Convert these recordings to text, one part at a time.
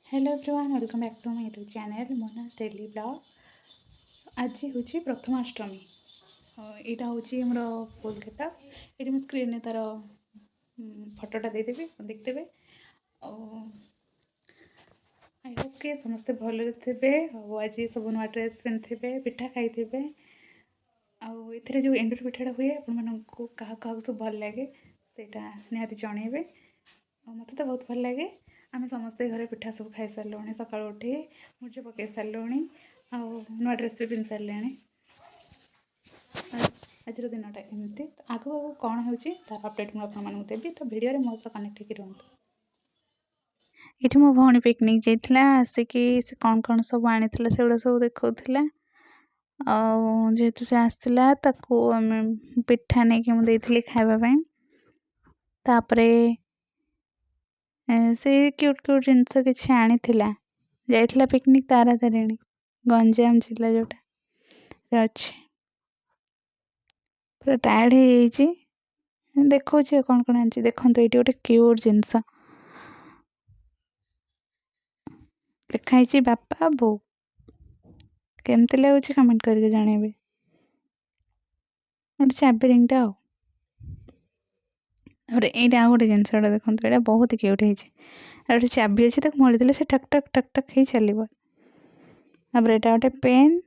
Hello everyone welcome back to my YouTube channel मो ना daily blog. आज हूँ प्रथमाष्टमी। यहाँ हूँ मोर फुल गेटअप। ये मुझे स्क्रीन तार फटोटा देदेवी देखते आई होप कि समस्ते भल थे। आज सब नुआ ड्रेस पिंधे पिठा खाई आउ जो एंडुर पिठाटा हुए आपको क्या सब भल लगे सेटा निहाती जनइबे। मत तो बहुत भल लगे। आम समस्ते घरे पिठा सब खाई सारे सका उठी मुझे पकई सारे नुआ ड्रेस भी पिंधि सारे। आज दिनटा एमती आगू कौन हो तार अपडेट मुझे देवी तो भिडियो मो सह कनेक्ट होकर रुहतु। ये मो भौणी पिकनिक जाइला आसिकी से कौन कौन सब आनी से सब देखा जेहेतु से आसला आम पिठा नहीं कि मुझे खावाई तापरे से क्यूट क्यूट जिनस कि आनी जाइला पिकनिक तारातारिणी गंजाम जिला जोटा अच्छे पूरा टायर्ड हो देखो कौन कौन आनी देखो ये गोटे क्यूट जिनस लिखाई बापा बो केमती लगुच कमेंट करके जनइबे। गोटे चाबी रिंगटा यहाँ गोटे जिनसा देखो यहाँ बहुत क्यूट है चाबी अच्छे मोड़ी से ठक ठक ठक ठक ही चलो। यहाँ गोटे पेन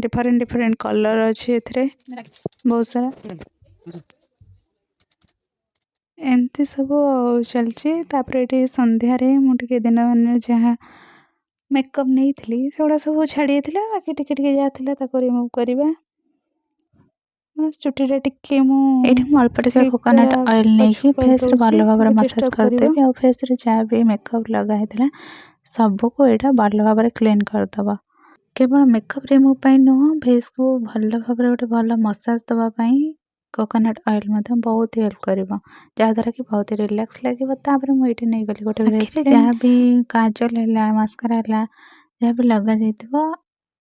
डिफरेंट डिफरेंट कलर अच्छे बहुत सारा एमती सब चलती। ये संध्यारे मुझे दिन मान जहाँ मेकअप नहीं थी से सब छाड़ी बाकी टिके जहाँ रिमूव करवा चुटी टिके अल्प टिके कोकोनट ऑयल नहीं फेस भल भाव मसाज करदेवी और फेस जहाँ भी मेकअप लगाई सबको यहाँ भल भाव क्लीन करदब। केवल मेकअप रिमूव पाई नुह फेस को भल भाव गोटे भल मसाज दवाई कोकोनट ऑयल बहुत हेल्प कर जहाँद्वारा कि बहुत रिलैक्स लगे। मुझे नहीं गली गोटे भेसलिन जहाँ भी काजल है मास्कारा है जहाँ भी लगा जाइए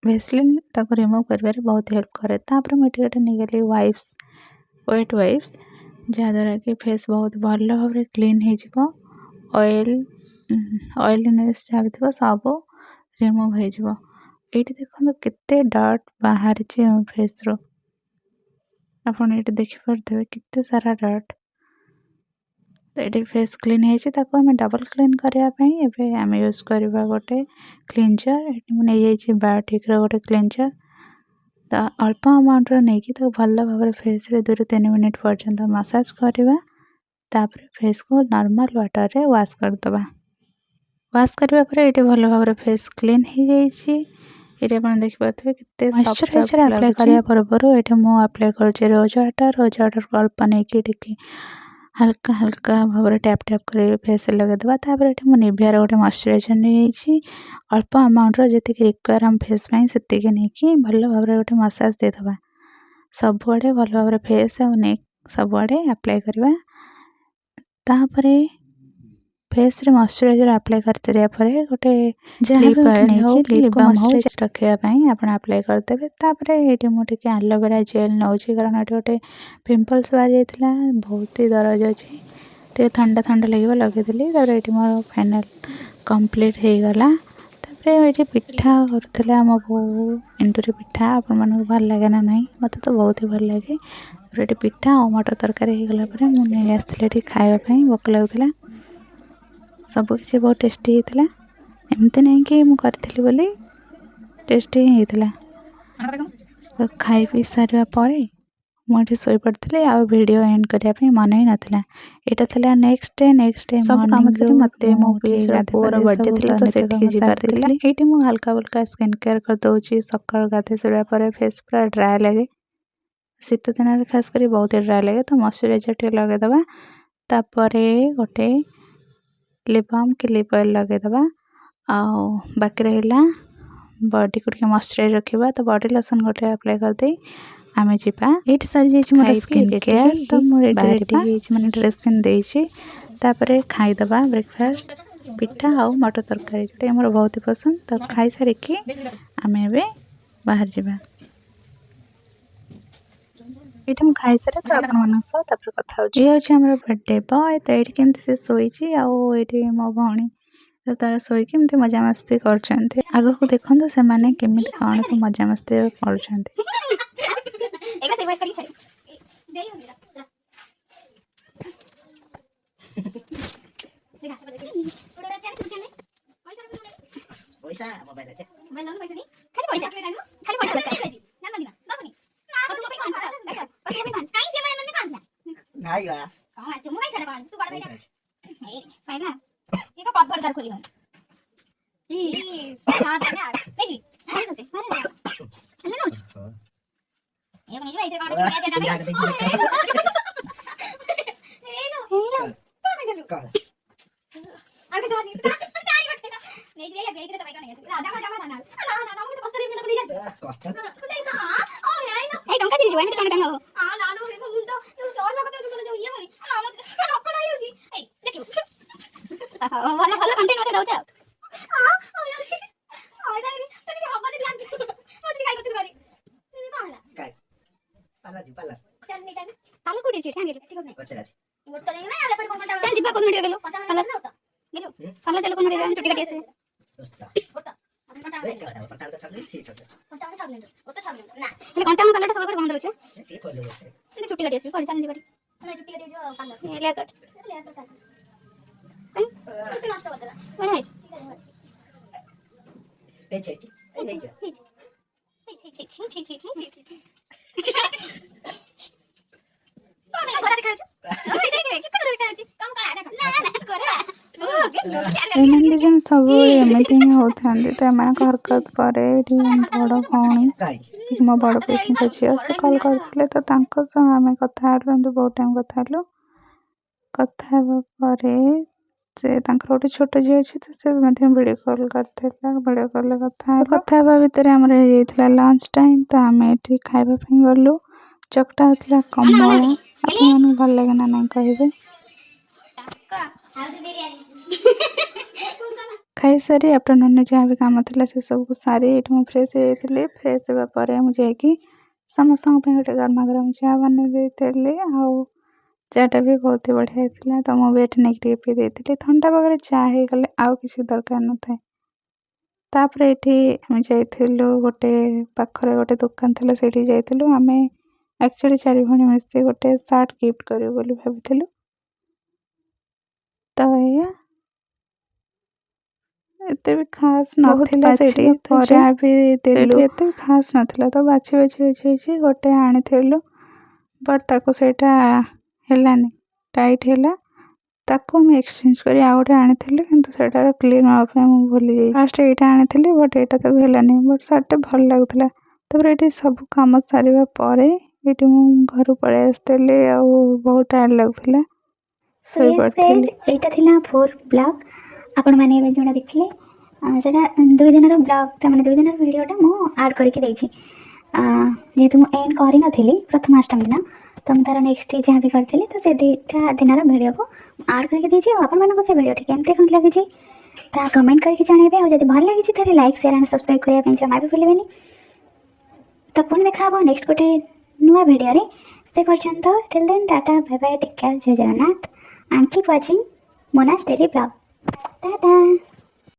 भेसलिन रिमूव कर बहुत हेल्प करे। मुझे गोटे नहीं गली वाइप्स वेट वाइप्स जहाँद्वारा कि फेस बहुत भल भाव क्लीन हो ऑयलीनेस जहाँ भी थी सब रिमूव हो। ये देखो केते डॉट बाहर फेस रो आपड़ ये देखिपे केते सारा डॉट तो ये फेस क्लीन होमें डबल क्लीन करने आम यूज करवा गोटे क्लींजर मुझे बायोटिक गोटे क्लींजर तो अल्प अमाउंट नहीं भल भाव फेस रे 2 ରୁ 3 मिनट पर्यंत मसाज करवा तापर फेस को नॉर्मल वाटर रे वॉश करदबा। वॉश करबा पर ये भल भाव फेस क्लीन हो जाइए। ये आप देखिपे कि मॉइस्चराइजर अप्लाई करने पूर्व ये मुझे अप्लाई कर रोज वाटर को अल्प नहीं हल्का हल्का भाव टैप टैप कर फेस लगेदेवा। ये मुझे निवियार गोटे मॉइस्चराइजर नहीं अल्प अमाउंट जी रिक्वायर आम फेस से नहीं भल भाव गोटे मसाज देदेवा सबुआड़े भल भाव फेस और नेक सबुआड़े अप्लाई करवा। फेस रे मॉइस्चराइजर अप्लाई कर सारा गोटे लिप ऑयल हो लिप बाम हो रखापी आप अप्लाई करदे। ये मुझे एलोवेरा जेल नौ कारण ये गोटे पिंपल्स बाहरी जाता बहुत ही दरज अच्छे ठंडा ठंडा लगे लगेदेली ये मोर फाइनल कंप्लीट हो गला। ये पिठा करुला मो बो एंडुरी पिठा आपण मानक भल लगे ना नहीं मत तो बहुत ही भल लगे। ये पिठा और मटर तरकारी हो गला मुझे आसती खावाई भोक लगुला सबकि बहुत टेस्टी होता एमती नहीं कि मुझे बोली टेस्टी ही होता। तो खाई पी सारा मुझे शोई पड़ी आ वीडियो एंड करने मन ही नाला। यहाँ नेक्स्ट डे सब कम से मत मो पुअर बर्थडे थी तो ये मुझे हल्का फुल्का स्किन केयर कर दूसरी सका गाधे सारा फेस पूरा ड्राए लगे शीत दिन खास कर बहुत ही ड्राए लगे तो मॉइस्चराइजर टे लगेदेवा तापर गोटे लिप बाम कि लिप ऑयल लगेदेवा बाकी रहा बॉडी को टे मॉइस्चराइज रखा तो बॉडी लोशन गोटे अप्लाई करदे आम जा ये सारी जाइए स्किन केयर तो मुझे मैंने ड्रेस पिंधे तापर खाईदबा ब्रेकफास्ट पिठा आउ मटर तरकारी जोटा मोर बहुत ही पसंद तो खाई सारिकी आम ए बाहर जावा। ये मुझे खाई सारे तो आप कथा ये हूँ बर्थडे बॉय तो ये केमती से शोची आउ ये मो भौणी ତ ତାର ଶୋଇକି ଏମିତି ମଜାମସ୍ତି କରୁଛନ୍ତି। ଆଗକୁ ଦେଖନ୍ତୁ ସେମାନେ କେମିତି କ'ଣ ସବୁ ମଜାମସ୍ତି କରୁଛନ୍ତି। ଏମାନେ ଦି ଜଣ ସବୁବେଳେ ଏମିତି ହିଁ ହଉଥାନ୍ତି। ତ ଏମାନଙ୍କ ହରକତ ପରେ ଏଠି ବଡ଼ ଭଉଣୀ ମୋ ବଡ଼ ପିଇସିଙ୍କ ଝିଅ ସେ କଲ୍ କରିଥିଲେ। ତ ତାଙ୍କ ସହ ଆମେ କଥା ହେଲୁ, ଏମିତି ବହୁତ ଟାଇମ୍ କଥା ହେଲୁ। କଥା ହେବା ପରେ ସେ ତାଙ୍କର ଗୋଟେ ଛୋଟ ଝିଅ ଅଛି, ତ ସେ ମଧ୍ୟ ଭିଡ଼ିଓ କଲ୍ କରିଥିଲା। ଭିଡ଼ିଓ କଲ୍ରେ କଥା ହେବା ଭିତରେ ଆମର ହେଇଯାଇଥିଲା ଲଞ୍ଚ ଟାଇମ୍। ତ ଆମେ ଏଠି ଖାଇବା ପାଇଁ ଗଲୁ। ଚକଟା ହେଉଥିଲା କମଳା। ଆପଣମାନଙ୍କୁ ଭଲ ଲାଗେ ନା ନାହିଁ କହିବେ। ଖାଇସାରି ଆଫ୍ଟରନୁନ୍ରେ ଯାହା ବି କାମ ଥିଲା ସେସବୁକୁ ସାରି ଏଠି ମୁଁ ଫ୍ରେଶ୍ ହେଇଯାଇଥିଲି। ଫ୍ରେଶ୍ ହେବା ପରେ ମୁଁ ଯାଇକି ସମସ୍ତଙ୍କ ପାଇଁ ଗୋଟେ ଗରମା ଗରମ ଚା ବନେଇ ଦେଇଥିଲି। ଆଉ ଚା'ଟା ବି ବହୁତ ବଢ଼ିଆ ହେଇଥିଲା। ତ ମୁଁ ବି ଏଠି ନେଇକି ଟିକେ ପିଇ ଦେଇଥିଲି। ଥଣ୍ଡା ପାଗରେ ଚା ହେଇଗଲେ ଆଉ କିଛି ଦରକାର ନଥାଏ। ତାପରେ ଏଠି ଆମେ ଯାଇଥିଲୁ ଗୋଟେ ପାଖରେ ଗୋଟେ ଦୋକାନ ଥିଲା, ସେଇଠି ଯାଇଥିଲୁ। ଆମେ ଆକ୍ଚୁଆଲି 4 ଭଉଣୀ ମିଶି ଗୋଟେ ସାର୍ଟ ଗିଫ୍ଟ କରିବୁ ବୋଲି ଭାବିଥିଲୁ। ତ ଏଇଆ ଏତେ ବି ଖାସ୍ ନଥିଲା ସେଇଠି। ତ ଯାହା ବି ଦେଲୁ ଏତେ ବି ଖାସ୍ ନଥିଲା। ତ ବାଛି ଗୋଟେ ଆଣିଥିଲୁ, ବଟ୍ ତାକୁ ସେଇଟା ହେଲାନି, ଟାଇଟ୍ ହେଲା। ତାକୁ ଆମେ ଏକ୍ସଚେଞ୍ଜ କରି ଆଉ ଗୋଟେ ଆଣିଥିଲି, କିନ୍ତୁ ସେଇଟାର କ୍ଲିନ୍ ହେବା ପାଇଁ ମୁଁ ଭୁଲି ଯାଇଛି। ଫାଷ୍ଟ ଏଇଟା ଆଣିଥିଲି, ବଟ୍ ଏଇଟା ତାକୁ ହେଲାନି। ବଟ୍ ସାର୍ଟଟା ଭଲ ଲାଗୁଥିଲା। ତାପରେ ଏଠି ସବୁ କାମ ସାରିବା ପରେ ଏଠି ମୁଁ ଘରୁ ପଳେଇ ଆସିଥିଲି। ଆଉ ବହୁତ ଟାୟାର୍ଡ଼ ଲାଗୁଥିଲା, ଶୋଇପଡ଼ିଥିଲି। ଏଇଟା ଥିଲା 4 ବ୍ଲଗ୍। ଆପଣମାନେ ଏବେ ଯେଉଁଟା ଦେଖିଲେ ସେଇଟା 2 ଦିନର ବ୍ଲଗ୍ଟା, ମାନେ 2 ଦିନର ଭିଡ଼ିଓଟା ମୁଁ ଆଡ଼୍ କରିକି ଦେଇଛି। ଯେହେତୁ ମୁଁ ଏଣ୍ଡ କରିନଥିଲି ପ୍ରଥମାଷ୍ଟମୀ ଦିନ, ତ ମୁଁ ତା'ର ନେକ୍ସଟ ଯାହା ବି କରିଥିଲି, ତ ସେ 2ଟା ଦିନର ଭିଡ଼ିଓକୁ ଆଡ଼୍ କରିକି ଦେଇଛି। ଆଉ ଆପଣମାନଙ୍କୁ ସେ ଭିଡ଼ିଓଟି କେମିତି କ'ଣ ଲାଗିଛି ତାହା କମେଣ୍ଟ କରିକି ଜଣାଇବେ। ଆଉ ଯଦି ଭଲ ଲାଗିଛି ତାହେଲେ ଲାଇକ୍, ସେୟାର ଆଣ୍ଡ ସବସ୍କ୍ରାଇବ୍ କରିବା ପାଇଁ ଜମା ବି ଭୁଲିବେନି। ତ ପୁଣି ଦେଖା ହେବ ନେକ୍ସଟ ଗୋଟେ ନୂଆ ଭିଡ଼ିଓରେ। ସେ ପର୍ଯ୍ୟନ୍ତ till then tata, bye bye, take care, ଜୟ Jagannath, and keep watching Mona's daily vlog. Ta-da!